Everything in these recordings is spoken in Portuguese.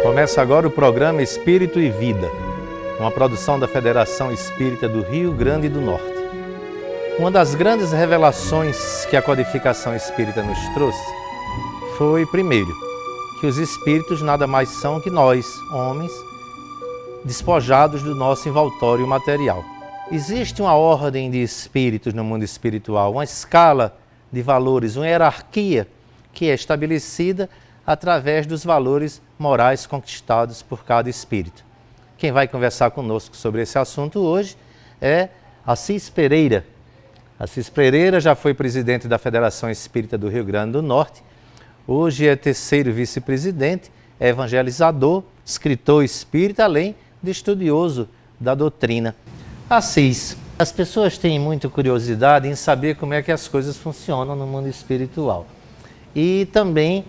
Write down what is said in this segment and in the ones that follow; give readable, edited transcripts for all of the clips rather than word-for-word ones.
Começa agora o programa Espírito e Vida, uma produção da Federação Espírita do Rio Grande do Norte. Uma das grandes revelações que a codificação espírita nos trouxe foi, primeiro, que os espíritos nada mais são que nós, homens, despojados do nosso envoltório material. Existe uma ordem de espíritos no mundo espiritual, uma escala de valores, uma hierarquia que é estabelecida através dos valores morais conquistados por cada espírito. Quem vai conversar conosco sobre esse assunto hoje é Assis Pereira. Assis Pereira já foi presidente da Federação Espírita do Rio Grande do Norte, hoje é terceiro vice-presidente, é evangelizador, escritor espírita, além de estudioso da doutrina. Assis, as pessoas têm muita curiosidade em saber como é que as coisas funcionam no mundo espiritual. E também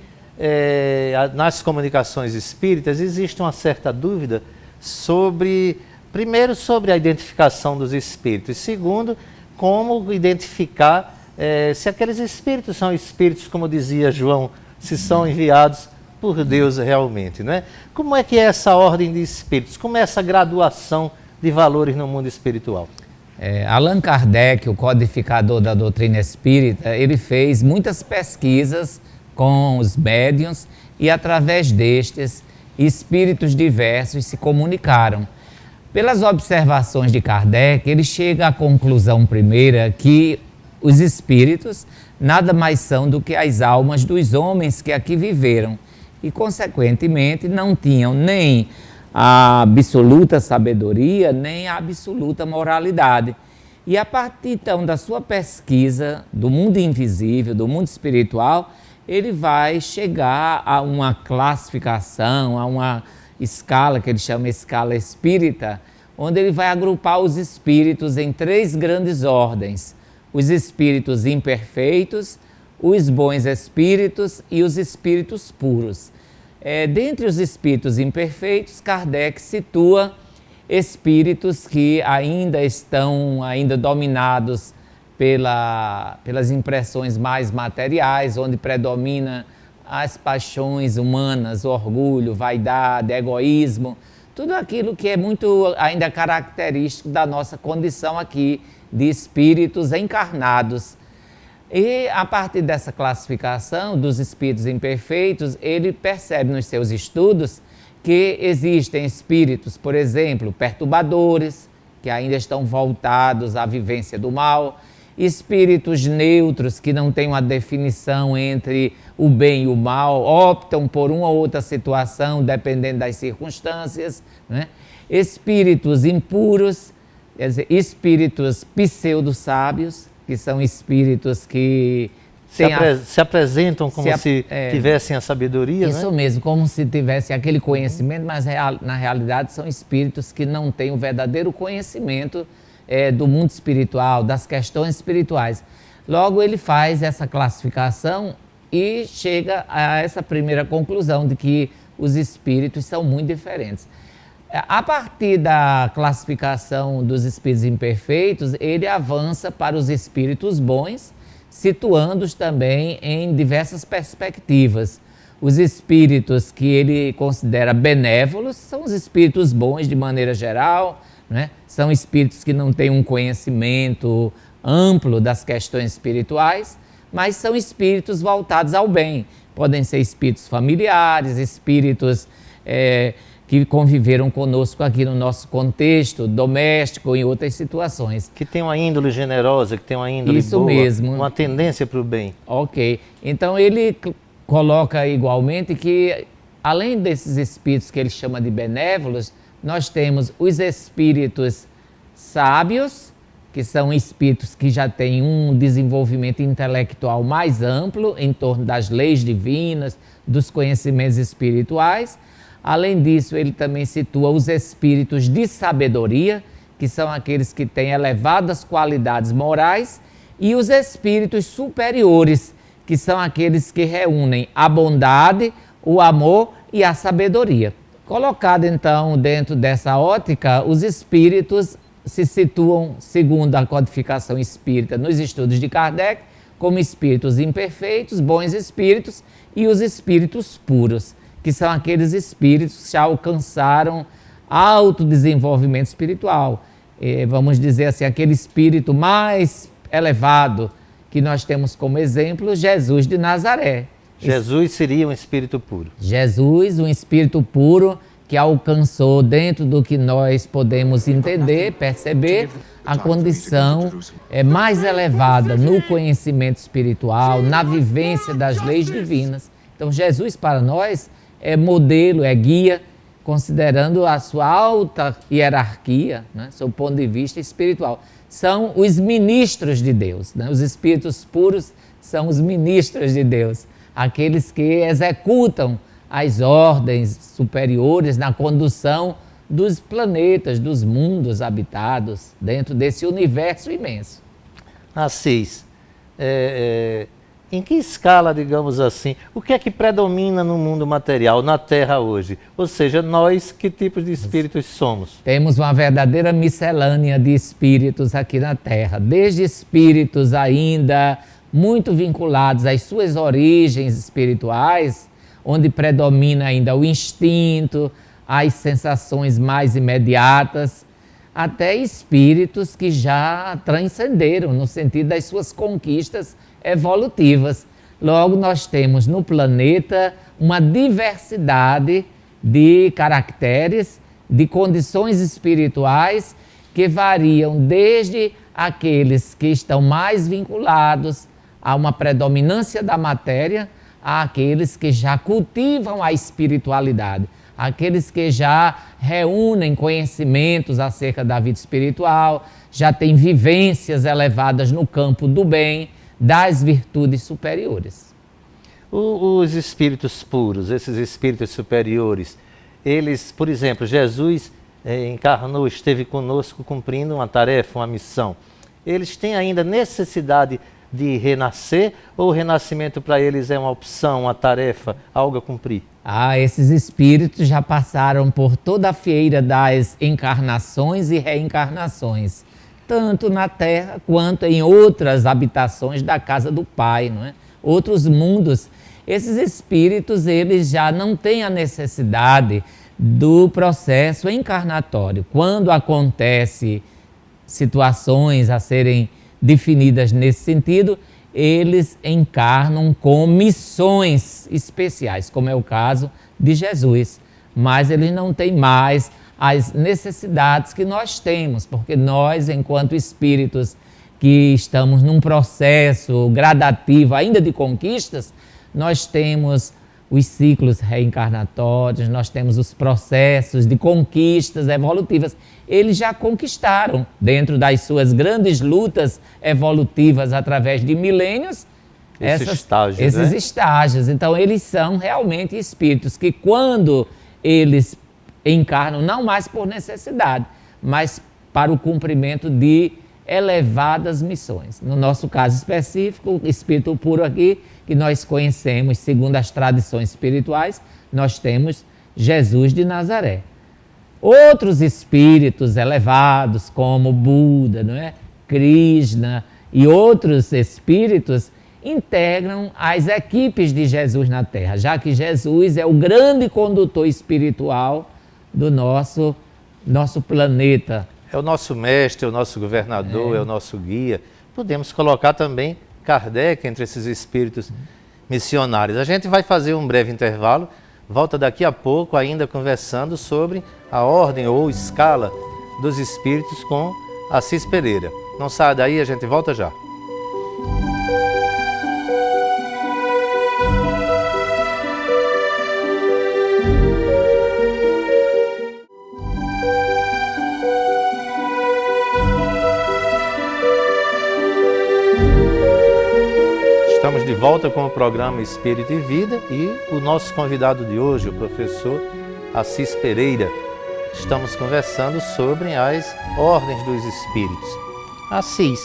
nas comunicações espíritas existe uma certa dúvida sobre, primeiro, sobre a identificação dos espíritos, e segundo, como identificar se aqueles espíritos são espíritos, como dizia João, se são enviados por Deus realmente, não é? Como é que é essa ordem de espíritos? Como é essa graduação de valores no mundo espiritual? Allan Kardec, o codificador da doutrina espírita, ele fez muitas pesquisas com os médiuns e, através destes, espíritos diversos se comunicaram. Pelas observações de Kardec, ele chega à conclusão primeira que os espíritos nada mais são do que as almas dos homens que aqui viveram e, consequentemente, não tinham nem a absoluta sabedoria, nem a absoluta moralidade. E a partir, então, da sua pesquisa do mundo invisível, do mundo espiritual, ele vai chegar a uma classificação, a uma escala que ele chama escala espírita, onde ele vai agrupar os espíritos em três grandes ordens: os espíritos imperfeitos, os bons espíritos e os espíritos puros. Dentre os espíritos imperfeitos, Kardec situa espíritos que ainda estão dominados pelas impressões mais materiais, onde predomina as paixões humanas, o orgulho, vaidade, egoísmo, tudo aquilo que é muito ainda característico da nossa condição aqui de espíritos encarnados. E a partir dessa classificação dos espíritos imperfeitos, ele percebe nos seus estudos que existem espíritos, por exemplo, perturbadores, que ainda estão voltados à vivência do mal, espíritos neutros, que não têm uma definição entre o bem e o mal, optam por uma ou outra situação, dependendo das circunstâncias, né? Espíritos impuros, quer dizer, espíritos pseudo-sábios, que são espíritos que se apresentam como se tivessem a sabedoria, isso, né? Mesmo, como se tivessem aquele conhecimento, mas na realidade são espíritos que não têm o verdadeiro conhecimento do mundo espiritual, das questões espirituais. Logo, ele faz essa classificação e chega a essa primeira conclusão de que os espíritos são muito diferentes. A partir da classificação dos espíritos imperfeitos, ele avança para os espíritos bons, situando-os também em diversas perspectivas. Os espíritos que ele considera benévolos são os espíritos bons de maneira geral, né? São espíritos que não têm um conhecimento amplo das questões espirituais, mas são espíritos voltados ao bem. Podem ser espíritos familiares, espíritos que conviveram conosco aqui no nosso contexto doméstico ou em outras situações. Que tem uma índole generosa, que tem uma índole isso boa, mesmo. Uma tendência para o bem. Ok. Então ele coloca igualmente que, além desses espíritos que ele chama de benévolos, nós temos os espíritos sábios, que são espíritos que já têm um desenvolvimento intelectual mais amplo em torno das leis divinas, dos conhecimentos espirituais. Além disso, ele também situa os espíritos de sabedoria, que são aqueles que têm elevadas qualidades morais, e os espíritos superiores, que são aqueles que reúnem a bondade, o amor e a sabedoria. Colocado então dentro dessa ótica, os espíritos se situam, segundo a codificação espírita nos estudos de Kardec, como espíritos imperfeitos, bons espíritos e os espíritos puros, que são aqueles espíritos que já alcançaram alto desenvolvimento espiritual. Vamos dizer assim, aquele espírito mais elevado que nós temos como exemplo, Jesus de Nazaré. Jesus seria um espírito puro. Jesus, um espírito puro que alcançou, dentro do que nós podemos entender, perceber, a condição mais elevada no conhecimento espiritual, na vivência das leis divinas. Então, Jesus para nós é modelo, é guia, considerando a sua alta hierarquia, né, seu ponto de vista espiritual. São os ministros de Deus, né? Os espíritos puros são os ministros de Deus, aqueles que executam as ordens superiores na condução dos planetas, dos mundos habitados, dentro desse universo imenso. Assis, em que escala, digamos assim, o que é que predomina no mundo material, na Terra hoje? Ou seja, nós, que tipos de espíritos somos? Temos uma verdadeira miscelânea de espíritos aqui na Terra, desde espíritos ainda muito vinculados às suas origens espirituais, onde predomina ainda o instinto, as sensações mais imediatas, até espíritos que já transcenderam no sentido das suas conquistas evolutivas. Logo, nós temos no planeta uma diversidade de caracteres, de condições espirituais que variam desde aqueles que estão mais vinculados a uma predominância da matéria, àqueles que já cultivam a espiritualidade, aqueles que já reúnem conhecimentos acerca da vida espiritual, já têm vivências elevadas no campo do bem, das virtudes superiores. Os espíritos puros, esses espíritos superiores, eles, por exemplo, Jesus encarnou, esteve conosco cumprindo uma tarefa, uma missão. Eles têm ainda necessidade de renascer, ou o renascimento para eles é uma opção, uma tarefa, algo a cumprir? Esses espíritos já passaram por toda a feira das encarnações e reencarnações, tanto na Terra quanto em outras habitações da casa do Pai, não é? Outros mundos. Esses espíritos, eles já não têm a necessidade do processo encarnatório. Quando acontece situações a serem definidas nesse sentido, eles encarnam com missões especiais, como é o caso de Jesus. Mas eles não têm mais as necessidades que nós temos, porque nós, enquanto espíritos que estamos num processo gradativo ainda de conquistas, nós temos os ciclos reencarnatórios, nós temos os processos de conquistas evolutivas. Eles já conquistaram, dentro das suas grandes lutas evolutivas através de milênios, esses estágios. Então, eles são realmente espíritos que, quando eles encarnam, não mais por necessidade, mas para o cumprimento de elevadas missões. No nosso caso específico, o espírito puro aqui, que nós conhecemos segundo as tradições espirituais, nós temos Jesus de Nazaré. Outros espíritos elevados, como Buda, não é? Krishna e outros espíritos, integram as equipes de Jesus na Terra, já que Jesus é o grande condutor espiritual do nosso planeta. É o nosso mestre, é o nosso governador, é o nosso guia. Podemos colocar também Kardec entre esses espíritos missionários. A gente vai fazer um breve intervalo, volta daqui a pouco ainda conversando sobre a ordem ou escala dos espíritos com Assis Pereira. Não saia daí, a gente volta já. Estamos de volta com o programa Espírito e Vida e o nosso convidado de hoje, o professor Assis Pereira. Estamos conversando sobre as ordens dos espíritos. Assis,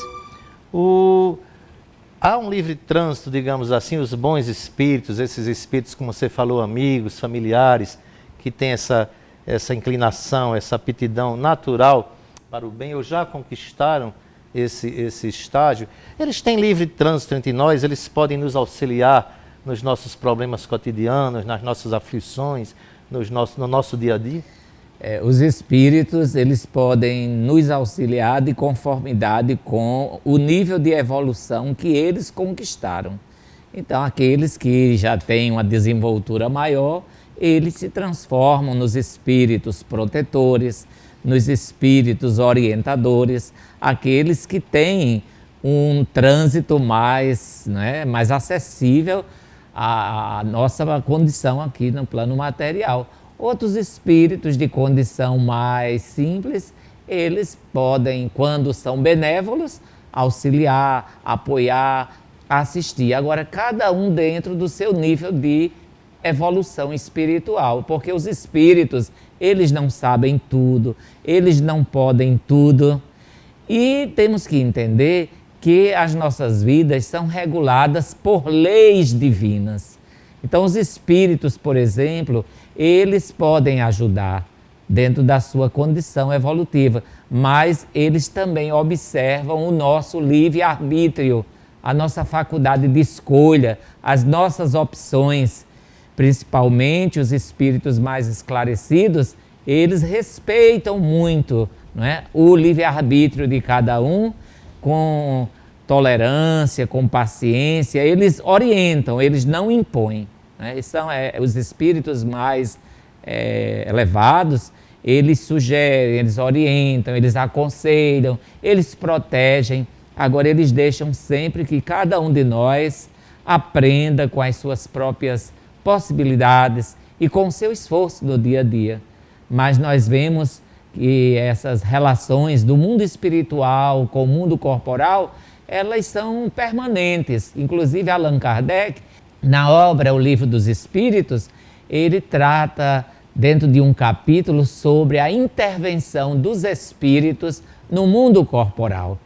há um livre trânsito, digamos assim, os bons espíritos, esses espíritos, como você falou, amigos, familiares, que têm essa inclinação, essa aptidão natural para o bem, ou já conquistaram esse estágio. Eles têm livre trânsito entre nós, eles podem nos auxiliar nos nossos problemas cotidianos, nas nossas aflições, no nosso dia a dia? Os espíritos, eles podem nos auxiliar de conformidade com o nível de evolução que eles conquistaram. Então, aqueles que já têm uma desenvoltura maior, eles se transformam nos espíritos protetores, nos espíritos orientadores, aqueles que têm um trânsito mais, né, mais acessível à nossa condição aqui no plano material. Outros espíritos de condição mais simples, eles podem, quando são benévolos, auxiliar, apoiar, assistir. Agora, cada um dentro do seu nível de evolução espiritual, porque os espíritos, eles não sabem tudo, eles não podem tudo. E temos que entender que as nossas vidas são reguladas por leis divinas. Então, os espíritos, por exemplo, eles podem ajudar dentro da sua condição evolutiva, mas eles também observam o nosso livre-arbítrio, a nossa faculdade de escolha, as nossas opções. Principalmente os espíritos mais esclarecidos, eles respeitam muito, não é, o livre-arbítrio de cada um, com tolerância, com paciência, eles orientam, eles não impõem. Né? São os espíritos mais elevados, eles sugerem, eles orientam, eles aconselham, eles protegem. Agora, eles deixam sempre que cada um de nós aprenda com as suas próprias possibilidades e com o seu esforço do dia a dia. Mas nós vemos que essas relações do mundo espiritual com o mundo corporal, elas são permanentes. Inclusive, Allan Kardec, na obra O Livro dos Espíritos, ele trata dentro de um capítulo sobre a intervenção dos espíritos no mundo corporal.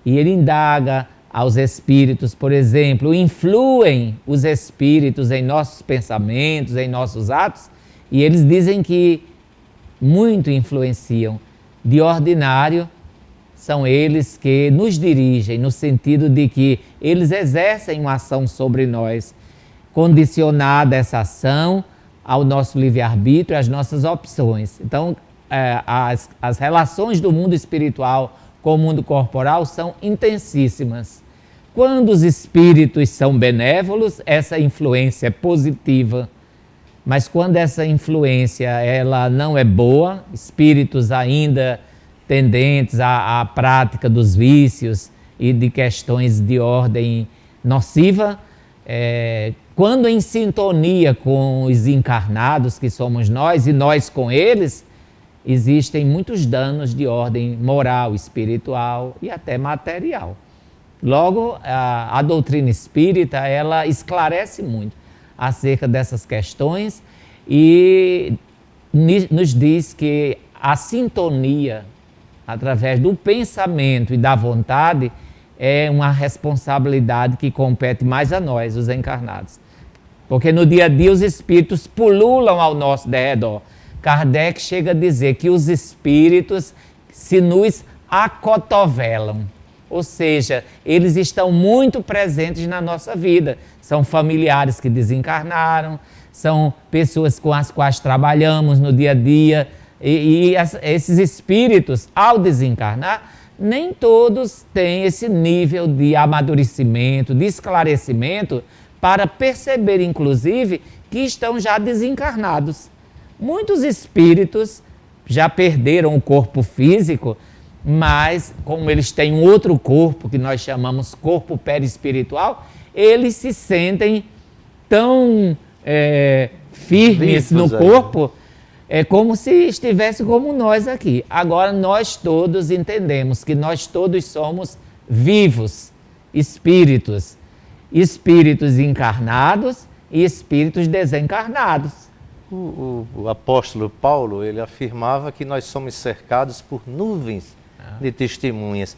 E ele indaga aos espíritos, por exemplo, influem os espíritos em nossos pensamentos, em nossos atos, e eles dizem que muito influenciam. De ordinário, são eles que nos dirigem, no sentido de que eles exercem uma ação sobre nós, condicionada essa ação ao nosso livre-arbítrio, às nossas opções. Então, as relações do mundo espiritual com o mundo corporal são intensíssimas. Quando os espíritos são benévolos, essa influência é positiva. Mas quando essa influência ela não é boa, espíritos ainda tendentes à prática dos vícios e de questões de ordem nociva, quando em sintonia com os encarnados que somos nós e nós com eles, existem muitos danos de ordem moral, espiritual e até material. Logo, a doutrina espírita, ela esclarece muito acerca dessas questões e nos diz que a sintonia, através do pensamento e da vontade, é uma responsabilidade que compete mais a nós, os encarnados. Porque no dia a dia os espíritos pululam ao nosso derredor. Kardec chega a dizer que os espíritos se nos acotovelam. Ou seja, eles estão muito presentes na nossa vida. São familiares que desencarnaram, são pessoas com as quais trabalhamos no dia a dia. Esses espíritos, ao desencarnar, nem todos têm esse nível de amadurecimento, de esclarecimento, para perceber, inclusive, que estão já desencarnados. Muitos espíritos já perderam o corpo físico, mas como eles têm um outro corpo, que nós chamamos corpo perispiritual, eles se sentem tão firmes no corpo, como se estivesse como nós aqui. Agora, nós todos entendemos que nós todos somos vivos, espíritos encarnados e espíritos desencarnados. O apóstolo Paulo, ele afirmava que nós somos cercados por nuvens de testemunhas.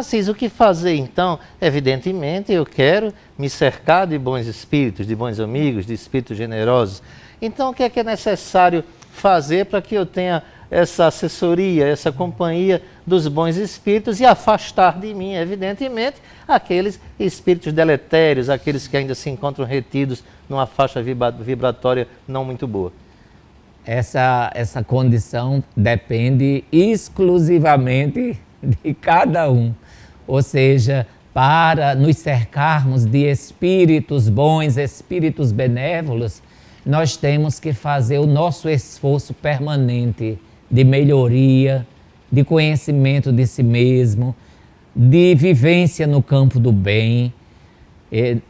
Cis, o que fazer então? Evidentemente, eu quero me cercar de bons espíritos, de bons amigos, de espíritos generosos. Então, o que é necessário fazer para que eu tenha essa assessoria, essa companhia dos bons espíritos e afastar de mim, evidentemente, aqueles espíritos deletérios, aqueles que ainda se encontram retidos numa faixa vibratória não muito boa. Essa condição depende exclusivamente de cada um. Ou seja, para nos cercarmos de espíritos bons, espíritos benévolos, nós temos que fazer o nosso esforço permanente de melhoria, de conhecimento de si mesmo, de vivência no campo do bem.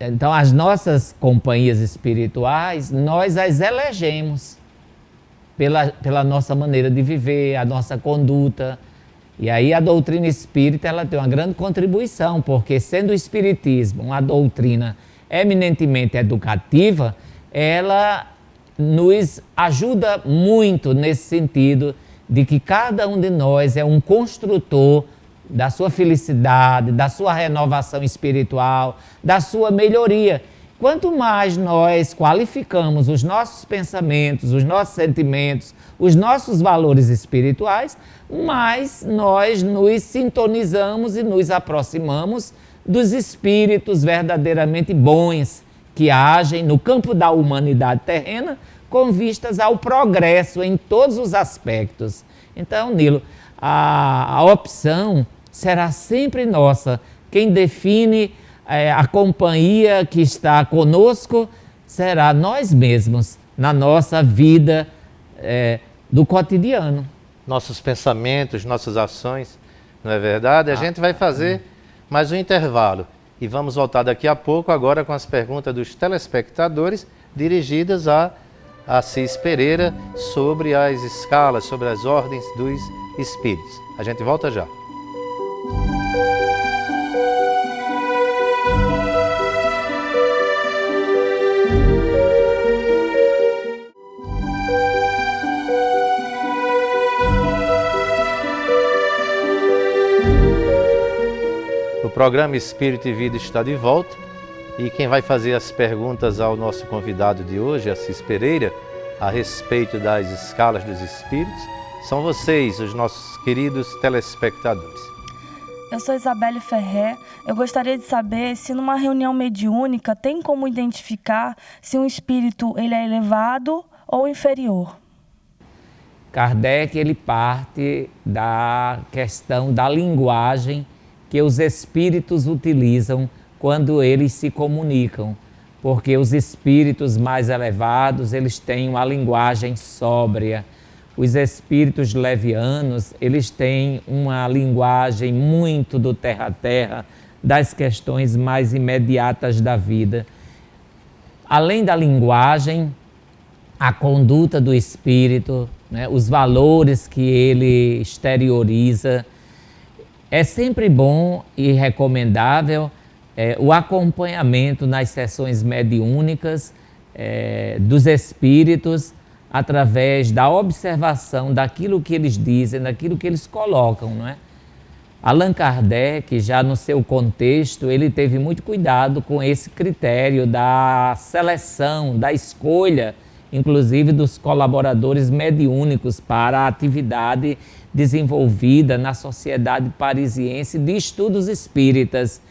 Então, as nossas companhias espirituais, nós as elegemos pela nossa maneira de viver, a nossa conduta. E aí a doutrina espírita ela tem uma grande contribuição, porque sendo o espiritismo uma doutrina eminentemente educativa, ela nos ajuda muito nesse sentido de que cada um de nós é um construtor da sua felicidade, da sua renovação espiritual, da sua melhoria. Quanto mais nós qualificamos os nossos pensamentos, os nossos sentimentos, os nossos valores espirituais, mais nós nos sintonizamos e nos aproximamos dos espíritos verdadeiramente bons que agem no campo da humanidade terrena com vistas ao progresso em todos os aspectos. Então, Nilo, a opção será sempre nossa. Quem define a companhia que está conosco será nós mesmos, na nossa vida do cotidiano. Nossos pensamentos, nossas ações, não é verdade? A gente vai fazer mais um intervalo e vamos voltar daqui a pouco agora com as perguntas dos telespectadores dirigidas a Assis Pereira sobre as escalas, sobre as ordens dos espíritos. A gente volta já. O programa Espírito e Vida está de volta e quem vai fazer as perguntas ao nosso convidado de hoje, Assis Pereira, a respeito das escalas dos espíritos, são vocês, os nossos queridos telespectadores. Eu sou Isabelle Ferré. Eu gostaria de saber se numa reunião mediúnica tem como identificar se um espírito ele é elevado ou inferior. Kardec ele parte da questão da linguagem que os espíritos utilizam quando eles se comunicam, porque os espíritos mais elevados, eles têm uma linguagem sóbria. Os espíritos levianos, eles têm uma linguagem muito do terra a terra, das questões mais imediatas da vida. Além da linguagem, a conduta do espírito, né, os valores que ele exterioriza. É sempre bom e recomendável o acompanhamento nas sessões mediúnicas dos espíritos através da observação daquilo que eles dizem, daquilo que eles colocam, não é? Allan Kardec, já no seu contexto, ele teve muito cuidado com esse critério da seleção, da escolha, inclusive dos colaboradores mediúnicos para a atividade desenvolvida na Sociedade Parisiense de Estudos Espíritas.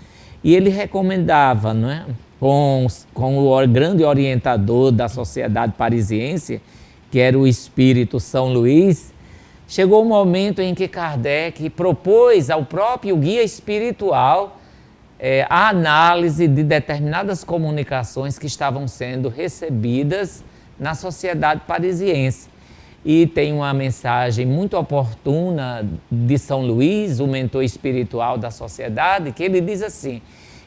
E ele recomendava, não é? com o grande orientador da Sociedade Parisiense, que era o espírito São Luís, chegou um momento em que Kardec propôs ao próprio guia espiritual a análise de determinadas comunicações que estavam sendo recebidas na Sociedade Parisiense. E tem uma mensagem muito oportuna de São Luís, o mentor espiritual da sociedade, que ele diz assim,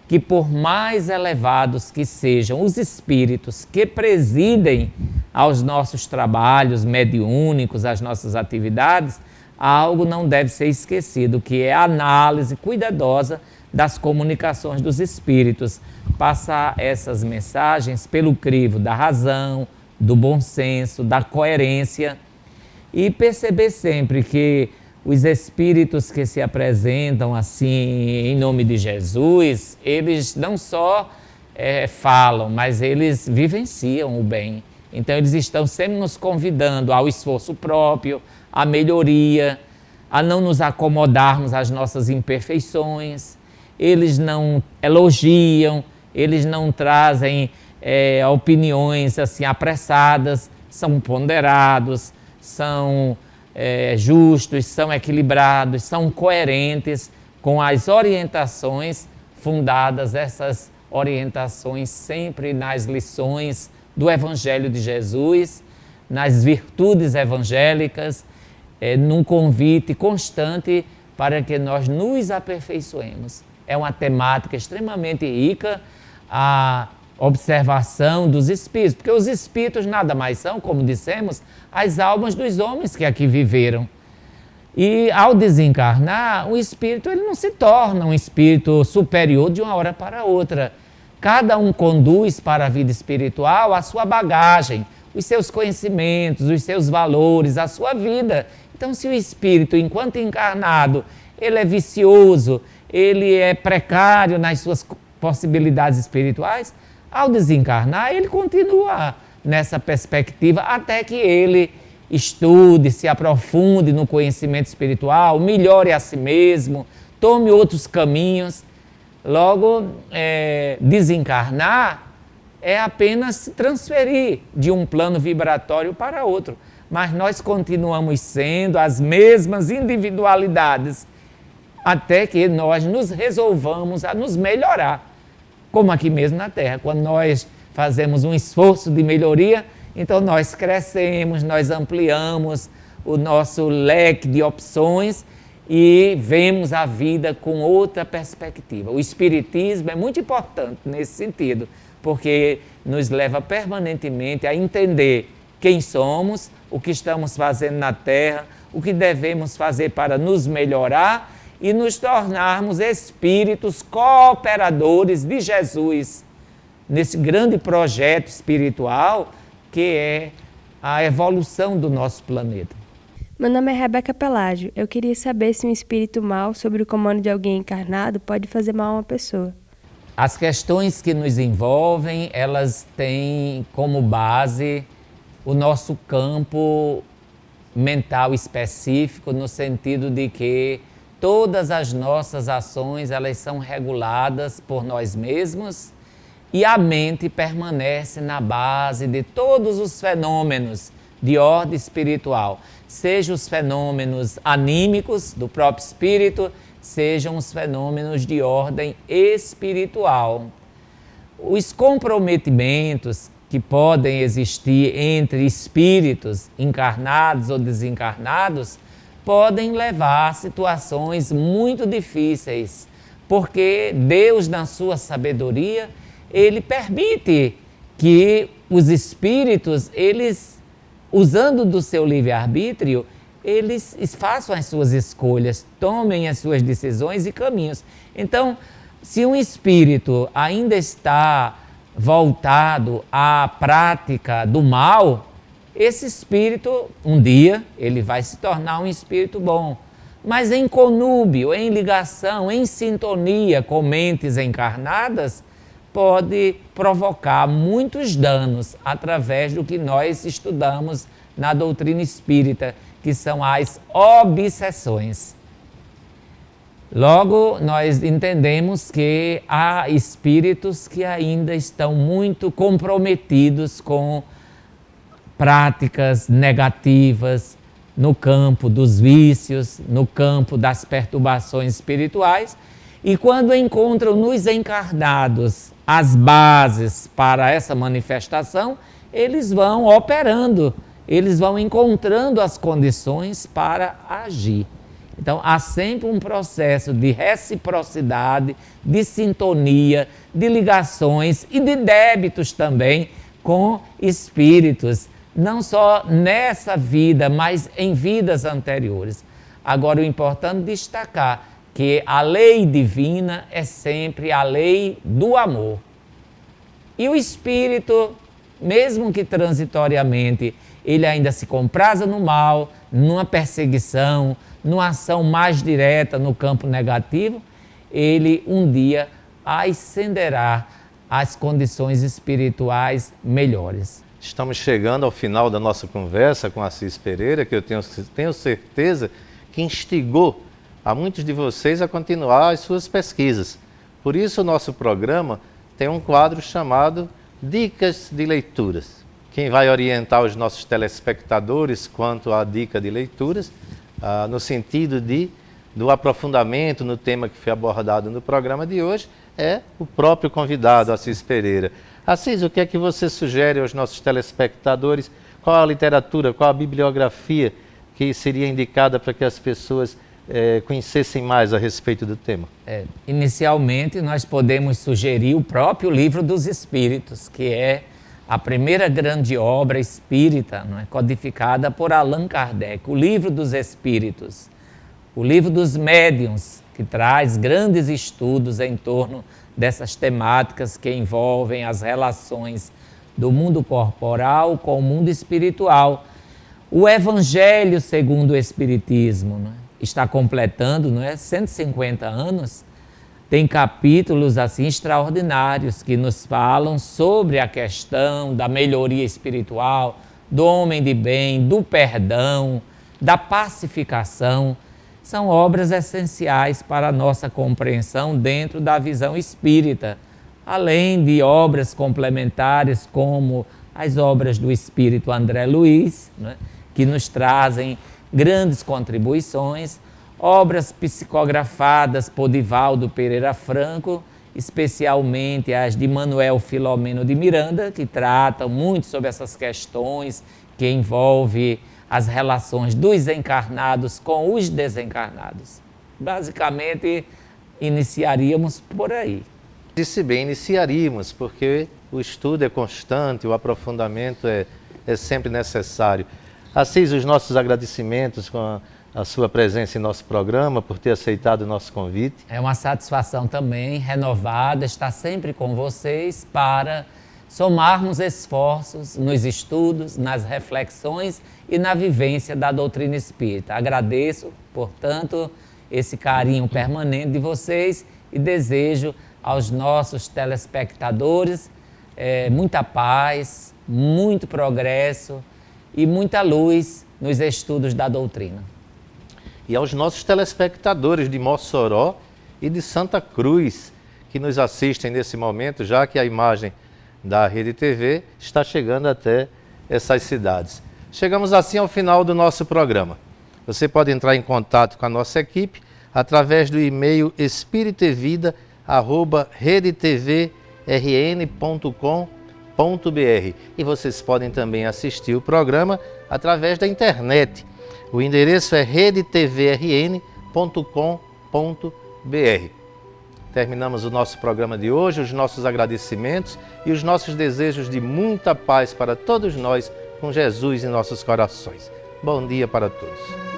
que por mais elevados que sejam os espíritos que presidem aos nossos trabalhos mediúnicos, às nossas atividades, algo não deve ser esquecido, que é a análise cuidadosa das comunicações dos espíritos. Passar essas mensagens pelo crivo da razão, do bom senso, da coerência e perceber sempre que os espíritos que se apresentam assim em nome de Jesus, eles não só falam, mas eles vivenciam o bem. Então eles estão sempre nos convidando ao esforço próprio, à melhoria, a não nos acomodarmos às nossas imperfeições. Eles não elogiam, eles não trazem opiniões assim apressadas, são ponderados, são justos, são equilibrados, são coerentes com as orientações fundadas, essas orientações sempre nas lições do Evangelho de Jesus, nas virtudes evangélicas, num convite constante para que nós nos aperfeiçoemos. É uma temática extremamente rica, a observação dos espíritos, porque os espíritos nada mais são, como dissemos, as almas dos homens que aqui viveram. E ao desencarnar, o espírito ele não se torna um espírito superior de uma hora para outra. Cada um conduz para a vida espiritual a sua bagagem, os seus conhecimentos, os seus valores, a sua vida. Então, se o espírito, enquanto encarnado, ele é vicioso, ele é precário nas suas possibilidades espirituais, ao desencarnar, ele continua nessa perspectiva até que ele estude, se aprofunde no conhecimento espiritual, melhore a si mesmo, tome outros caminhos. Logo, desencarnar é apenas se transferir de um plano vibratório para outro. Mas nós continuamos sendo as mesmas individualidades até que nós nos resolvamos a nos melhorar. Como aqui mesmo na Terra, quando nós fazemos um esforço de melhoria, então nós crescemos, nós ampliamos o nosso leque de opções e vemos a vida com outra perspectiva. O Espiritismo é muito importante nesse sentido, porque nos leva permanentemente a entender quem somos, o que estamos fazendo na Terra, o que devemos fazer para nos melhorar e nos tornarmos espíritos cooperadores de Jesus nesse grande projeto espiritual que é a evolução do nosso planeta. Meu nome é Rebeca Pelágio. Eu queria saber se um espírito mau, sob o comando de alguém encarnado, pode fazer mal a uma pessoa. As questões que nos envolvem, elas têm como base o nosso campo mental específico, no sentido de que todas as nossas ações, elas são reguladas por nós mesmos e a mente permanece na base de todos os fenômenos de ordem espiritual, sejam os fenômenos anímicos do próprio espírito, sejam os fenômenos de ordem espiritual. Os comprometimentos que podem existir entre espíritos encarnados ou desencarnados podem levar a situações muito difíceis, porque Deus, na sua sabedoria, Ele permite que os espíritos, eles, usando do seu livre-arbítrio, eles façam as suas escolhas, tomem as suas decisões e caminhos. Então, se um espírito ainda está voltado à prática do mal, esse espírito, um dia, ele vai se tornar um espírito bom. Mas em conúbio, em ligação, em sintonia com mentes encarnadas, pode provocar muitos danos através do que nós estudamos na doutrina espírita, que são as obsessões. Logo, nós entendemos que há espíritos que ainda estão muito comprometidos com práticas negativas no campo dos vícios, no campo das perturbações espirituais, e quando encontram nos encarnados as bases para essa manifestação, eles vão operando, eles vão encontrando as condições para agir. Então, há sempre um processo de reciprocidade, de sintonia, de ligações e de débitos também com espíritos, não só nessa vida, mas em vidas anteriores. Agora, o importante é destacar que a lei divina é sempre a lei do amor. E o espírito, mesmo que transitoriamente, ele ainda se compraza no mal, numa perseguição, numa ação mais direta no campo negativo, ele um dia ascenderá às condições espirituais melhores. Estamos chegando ao final da nossa conversa com Assis Pereira, que eu tenho certeza que instigou a muitos de vocês a continuar as suas pesquisas. Por isso, o nosso programa tem um quadro chamado Dicas de Leituras. Quem vai orientar os nossos telespectadores quanto à dica de leituras, no sentido do aprofundamento no tema que foi abordado no programa de hoje, é o próprio convidado, Assis Pereira. Assis, o que é que você sugere aos nossos telespectadores? Qual a literatura, qual a bibliografia que seria indicada para que as pessoas conhecessem mais a respeito do tema? Inicialmente, nós podemos sugerir o próprio Livro dos Espíritos, que é a primeira grande obra espírita, não é, codificada por Allan Kardec, o Livro dos Espíritos. O Livro dos Médiuns, que traz grandes estudos em torno dessas temáticas que envolvem as relações do mundo corporal com o mundo espiritual. O Evangelho segundo o Espiritismo, não é? Está completando, não é, 150 anos, tem capítulos assim extraordinários que nos falam sobre a questão da melhoria espiritual, do homem de bem, do perdão, da pacificação. São obras essenciais para a nossa compreensão dentro da visão espírita, além de obras complementares como as obras do espírito André Luiz, né, que nos trazem grandes contribuições, obras psicografadas por Divaldo Pereira Franco, especialmente as de Manuel Filomeno de Miranda, que tratam muito sobre essas questões que envolvem as relações dos encarnados com os desencarnados. Basicamente, iniciaríamos por aí. Disse bem, iniciaríamos, porque o estudo é constante, o aprofundamento é sempre necessário. Assis, os nossos agradecimentos com a sua presença em nosso programa, por ter aceitado o nosso convite. É uma satisfação também renovada estar sempre com vocês para somarmos esforços nos estudos, nas reflexões e na vivência da doutrina espírita. Agradeço, portanto, esse carinho permanente de vocês e desejo aos nossos telespectadores muita paz, muito progresso e muita luz nos estudos da doutrina. E aos nossos telespectadores de Mossoró e de Santa Cruz, que nos assistem nesse momento, já que a imagem da Rede TV está chegando até essas cidades. Chegamos assim ao final do nosso programa. Você pode entrar em contato com a nossa equipe através do e-mail espiritvida@redeTVRN.com.br e vocês podem também assistir o programa através da internet. O endereço é redeTVRN.com.br. Terminamos o nosso programa de hoje, os nossos agradecimentos e os nossos desejos de muita paz para todos nós, com Jesus em nossos corações. Bom dia para todos.